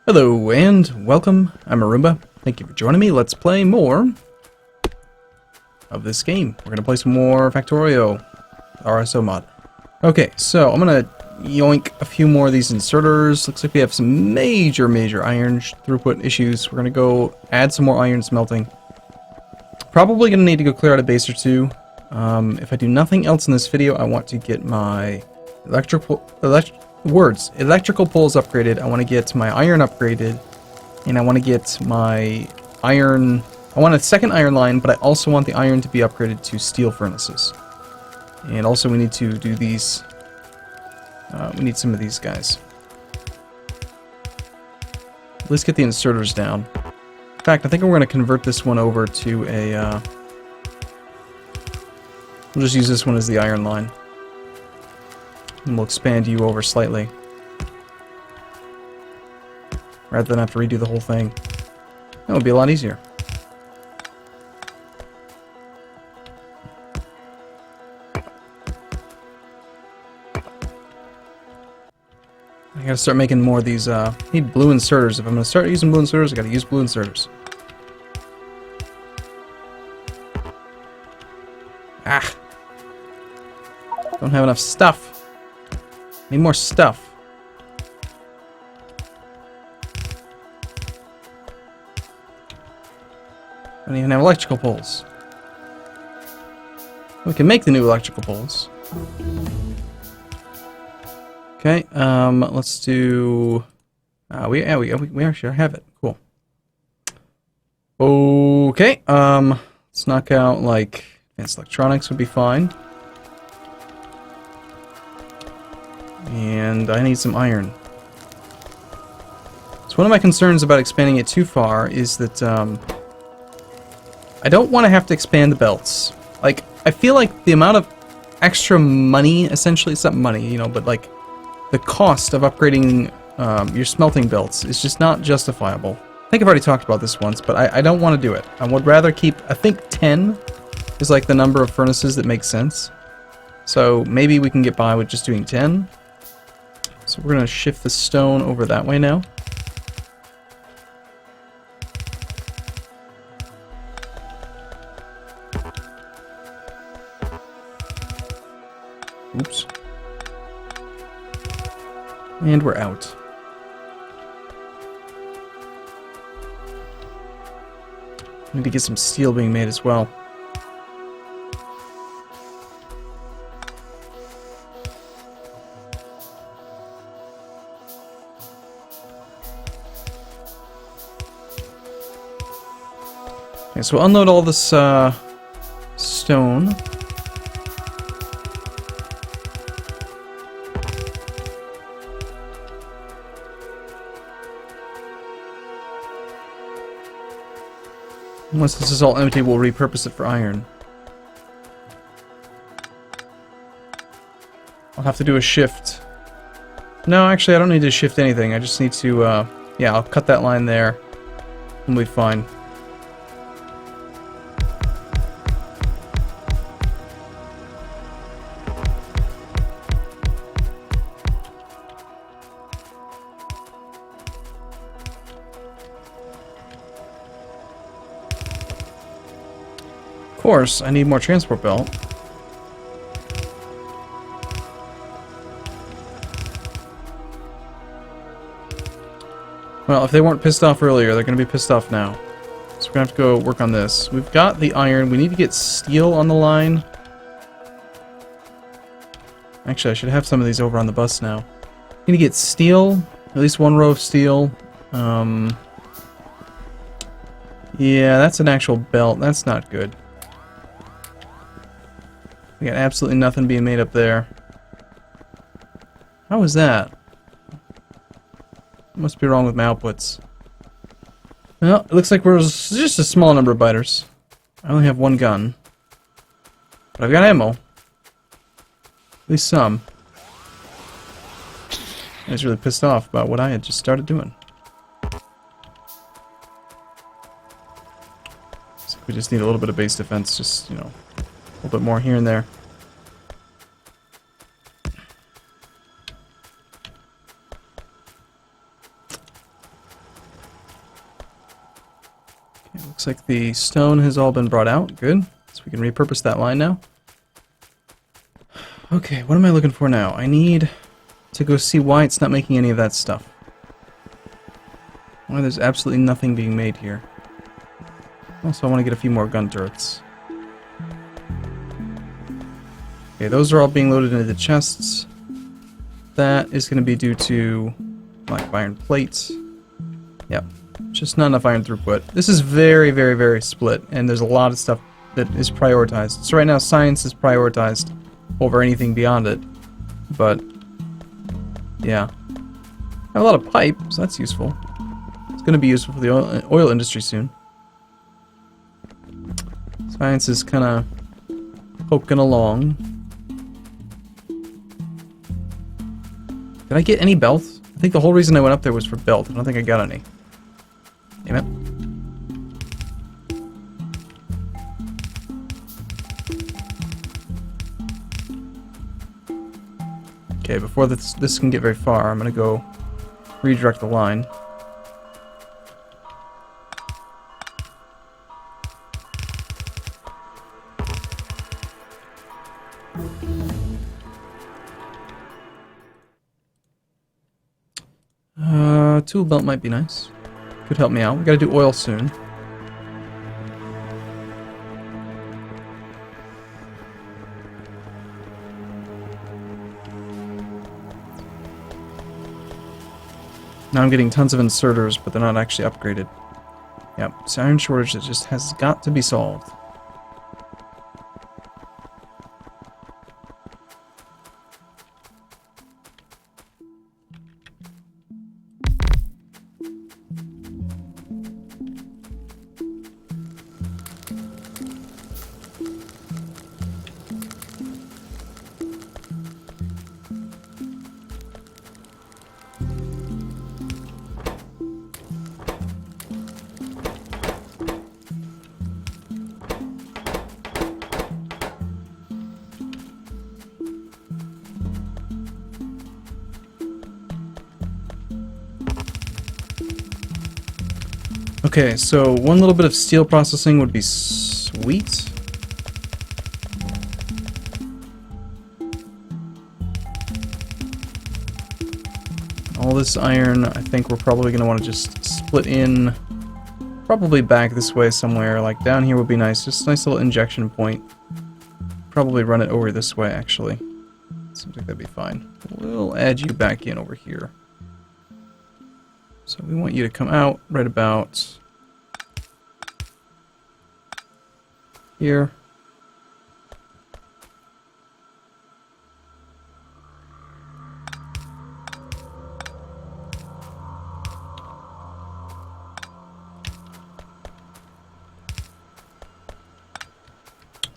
Hello and welcome, I'm Arumba. Thank you for joining me. Let's play more of this game. We're going to play some more Factorio RSO mod. Okay, so I'm going to yoink a few more of these inserters. Looks like we have some major iron throughput issues. We're going to go add some more iron smelting. Probably going to need to go clear out a base or two. If I do nothing else in this video, I want to get my electrical poles upgraded. I want to get my iron upgraded, and I want to get my iron. I want a second iron line, but I also want the iron to be upgraded to steel furnaces. And also, we need to do these. We need some of these guys. Let's get the inserters down. In fact, I think we're going to convert this one over to a. We'll just use this one as the iron line. And we'll expand you over slightly. Rather than have to redo the whole thing. That would be a lot easier. I gotta start making more of these, need blue inserters. If I'm gonna start using blue inserters, I gotta use blue inserters. Ah! Don't have enough stuff. Need more stuff. I don't even have electrical poles. We can make the new electrical poles. Okay, let's do. We actually have it. Cool. Okay, let's knock out like advanced electronics would be fine. And I need some iron. So one of my concerns about expanding it too far is that I don't want to have to expand the belts. Like, I feel like the amount of extra money, essentially, it's not money, you know, but like the cost of upgrading your smelting belts is just not justifiable. I think I've already talked about this once, but I don't want to do it. I would rather keep, I think 10 is like the number of furnaces that makes sense. So maybe we can get by with just doing 10. So we're going to shift the stone over that way now. Oops. And we're out. Need to get some steel being made as well. Okay, so we'll unload all this stone. Once this is all empty, we'll repurpose it for iron. I'll have to do a shift. No, actually, I don't need to shift anything. I just need to, yeah, I'll cut that line there. And we'll be fine. Of course, I need more transport belt. Well, if they weren't pissed off earlier, they're going to be pissed off now. So we're going to have to go work on this. We've got the iron. We need to get steel on the line. Actually, I should have some of these over on the bus now. We need to get steel. At least one row of steel. Yeah, that's an actual belt. That's not good. We got absolutely nothing being made up there. How is that? Must be wrong with my outputs. Well, it looks like we're just a small number of biters. I only have one gun. But I've got ammo. At least some. I was really pissed off about what I had just started doing. So we just need a little bit of base defense, just, you know, a little bit more here and there. It looks like the stone has all been brought out. Good. So we can repurpose that line now. Okay, what am I looking for now? I need to go see why it's not making any of that stuff. Why there's absolutely nothing being made here. Also, I want to get a few more gun turrets. Okay, those are all being loaded into the chests. That is going to be due to lack of iron plates. Yep, just not enough iron throughput. This is very, very, very split, and there's a lot of stuff that is prioritized. So right now, science is prioritized over anything beyond it. But, yeah. I have a lot of pipe, so that's useful. It's going to be useful for the oil industry soon. Science is kind of poking along. Did I get any belt? I think the whole reason I went up there was for belt. I don't think I got any. Damn it. Okay, before this can get very far, I'm going to go redirect the line. Tool belt might be nice. Could help me out. We gotta do oil soon. Now I'm getting tons of inserters, but they're not actually upgraded. Yep, it's iron shortage that just has got to be solved. Okay, so one little bit of steel processing would be sweet. All this iron, I think we're probably going to want to just split in, probably back this way somewhere, like down here would be nice, just a nice little injection point. Probably run it over this way, actually. Seems like that'd be fine. We'll add you back in over here. So we want you to come out right about here.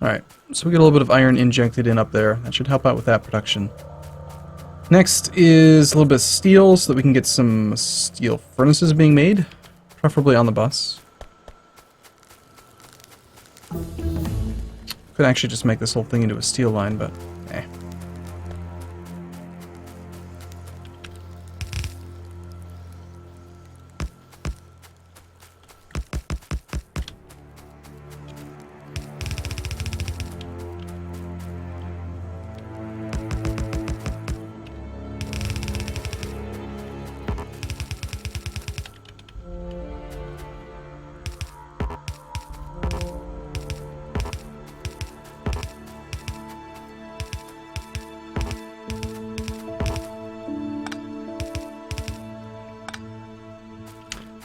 Alright, so we get a little bit of iron injected in up there. That should help out with that production. Next is a little bit of steel so that we can get some steel furnaces being made, preferably on the bus. Could actually just make this whole thing into a steel line, but eh.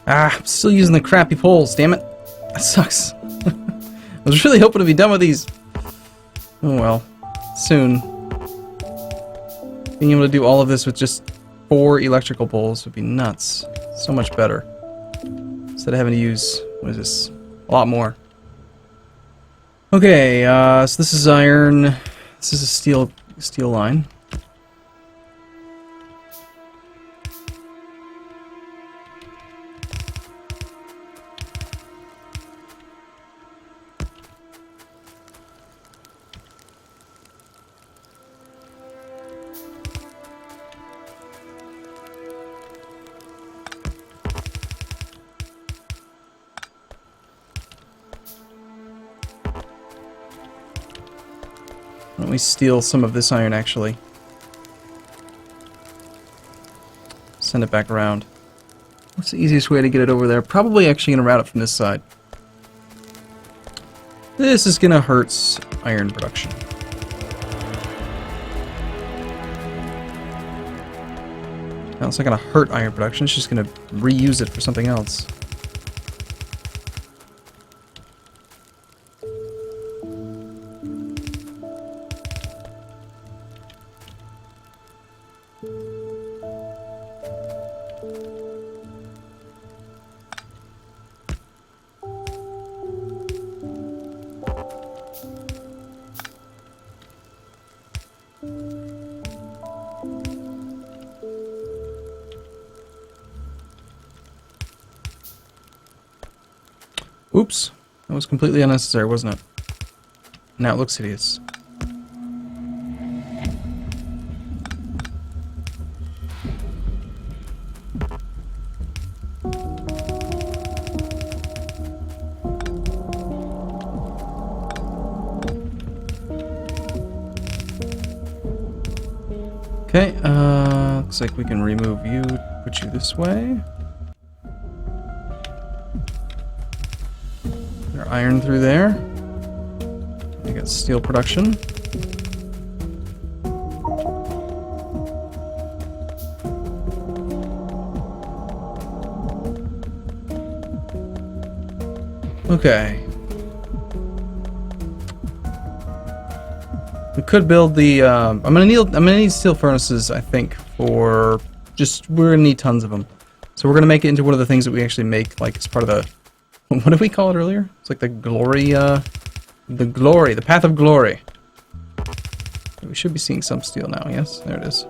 Ah, I'm still using the crappy poles, damn it. That sucks. I was really hoping to be done with these. Oh well. Soon. Being able to do all of this with just 4 electrical poles would be nuts. So much better. Instead of having to use, what is this? A lot more. Okay, so this is iron. This is a steel line. don't we steal some of this iron, actually? Send it back around. What's the easiest way to get it over there? Probably actually going to route it from this side. This is going to hurt iron production. Now it's not going to hurt iron production, it's just going to reuse it for something else. Oops, that was completely unnecessary, wasn't it? Now it looks hideous. Okay, looks like we can remove you, put you this way. Put our iron through there. We got steel production. Okay. We could build the. I'm gonna need steel furnaces. I think for just we're gonna need tons of them. So we're gonna make it into one of the things that we actually make, like as part of the. What did we call it earlier? It's like the glory. The path of glory. We should be seeing some steel now. Yes, there it is.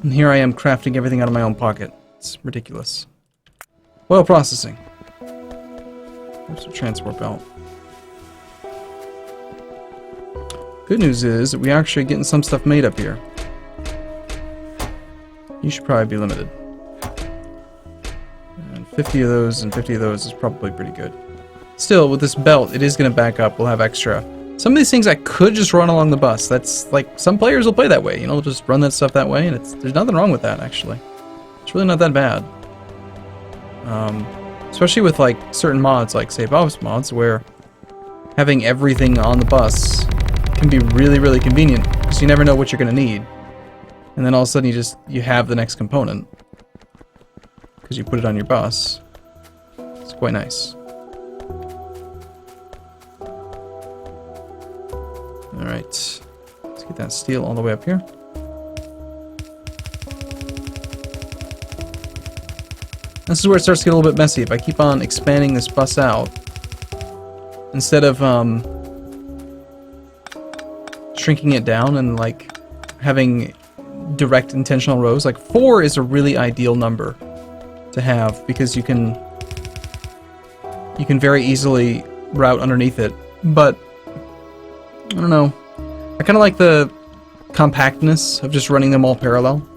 And here I am crafting everything out of my own pocket. It's ridiculous. Oil processing. There's a transport belt. Good news is that we are actually getting some stuff made up here. You should probably be limited. And 50 of those and 50 of those is probably pretty good. Still, with this belt, it is going to back up. We'll have extra. Some of these things I could just run along the bus. That's like, some players will play that way, you know, just run that stuff that way, and there's nothing wrong with that, actually. It's really not that bad. Especially with like certain mods, like say Bob's mods, where having everything on the bus can be really, really convenient, because you never know what you're going to need. And then all of a sudden you have the next component, because you put it on your bus. It's quite nice. Alright, let's get that steel all the way up here. This is where it starts to get a little bit messy. If I keep on expanding this bus out, instead of shrinking it down and like having direct intentional rows, like 4 is a really ideal number to have, because you can very easily route underneath it. But I don't know. I kind of like the compactness of just running them all parallel.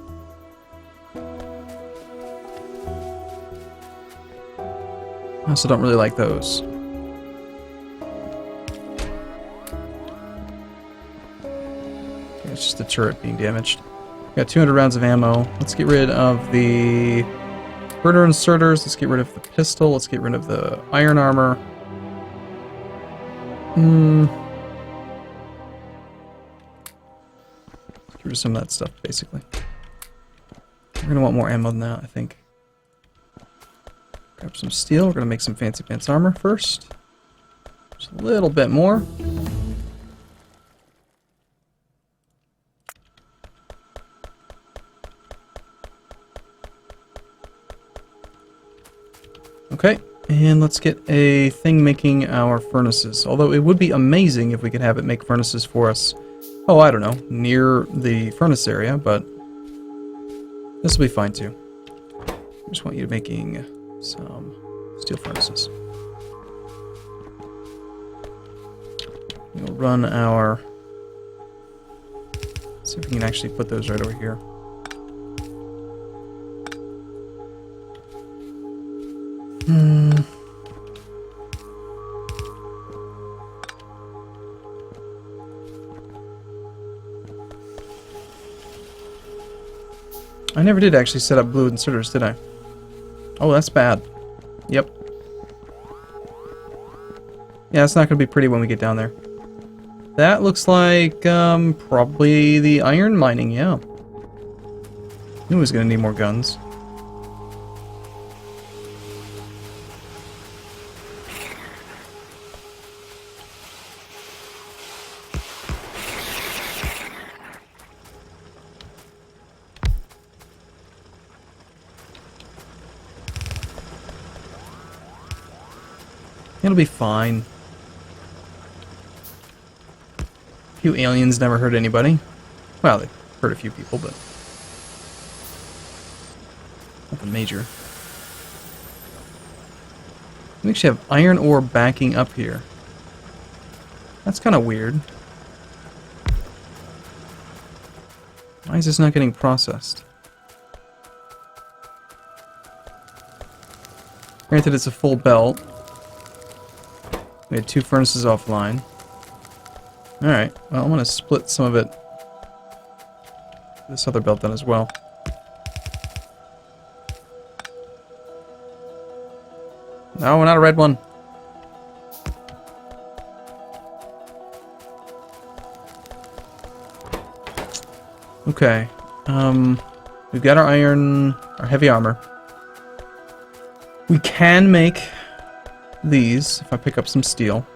I also don't really like those. Okay, it's just the turret being damaged. Got 200 rounds of ammo. Let's get rid of the burner inserters. Let's get rid of the pistol. Let's get rid of the iron armor. Get rid of some of that stuff, basically. We're gonna want more ammo than that, I think. Grab some steel. We're gonna make some fancy pants armor first. Just a little bit more. Okay, and let's get a thing making our furnaces. Although it would be amazing if we could have it make furnaces for us. Oh, I don't know, near the furnace area, but this will be fine too. I just want you making some steel furnaces. We'll run our... See if we can actually put those right over here. I never did actually set up blue inserters, did I? Oh, that's bad. Yep. Yeah, it's not going to be pretty when we get down there. That looks like, probably the iron mining, yeah. Knew it was going to need more guns. It'll be fine. A few aliens never hurt anybody. Well, they hurt a few people, but nothing major. We actually have iron ore backing up here. That's kind of weird. Why is this not getting processed? Granted, it's a full belt. We had 2 furnaces offline. Alright, well, I'm going to split some of it. This other belt then as well. No, not a red one. Okay. We've got our iron, our heavy armor. We can make these if I pick up some steel.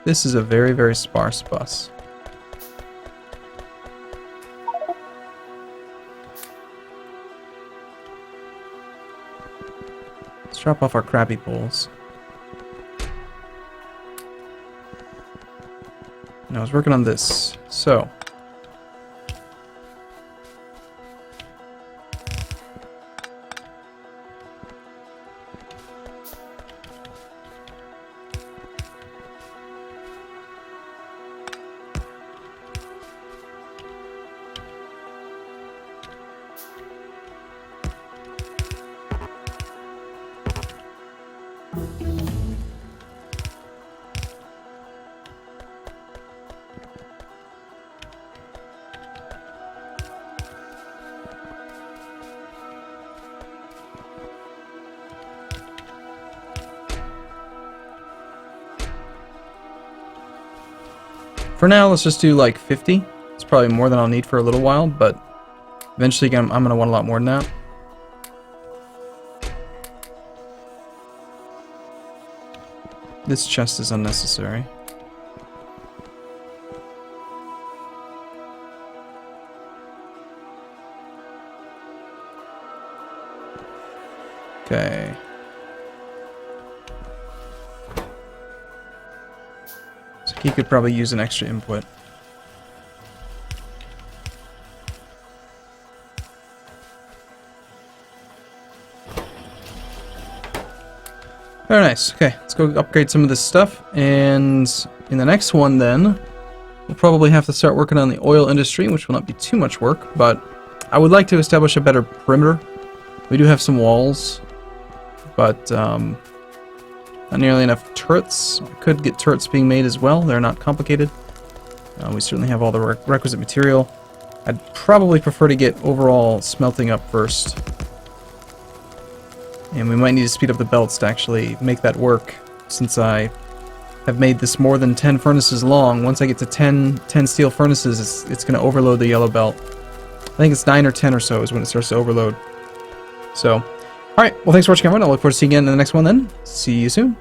This is a very, very sparse bus. Let's drop off our crappy poles. And I was working on this, so for now, let's just do like 50. It's probably more than I'll need for a little while, but eventually I'm going to want a lot more than that. This chest is unnecessary. Okay. So he could probably use an extra input. Very nice. Okay, let's go upgrade some of this stuff, and in the next one then, we'll probably have to start working on the oil industry, which will not be too much work, but I would like to establish a better perimeter. We do have some walls, but not nearly enough turrets. I could get turrets being made as well. They're not complicated. We certainly have all the requisite material. I'd probably prefer to get overall smelting up first. And we might need to speed up the belts to actually make that work, since I have made this more than 10 furnaces long. Once I get to 10 steel furnaces, it's going to overload the yellow belt. I think it's 9 or 10 or so is when it starts to overload. So, alright, well thanks for watching everyone. I'll look forward to seeing you again in the next one then. See you soon.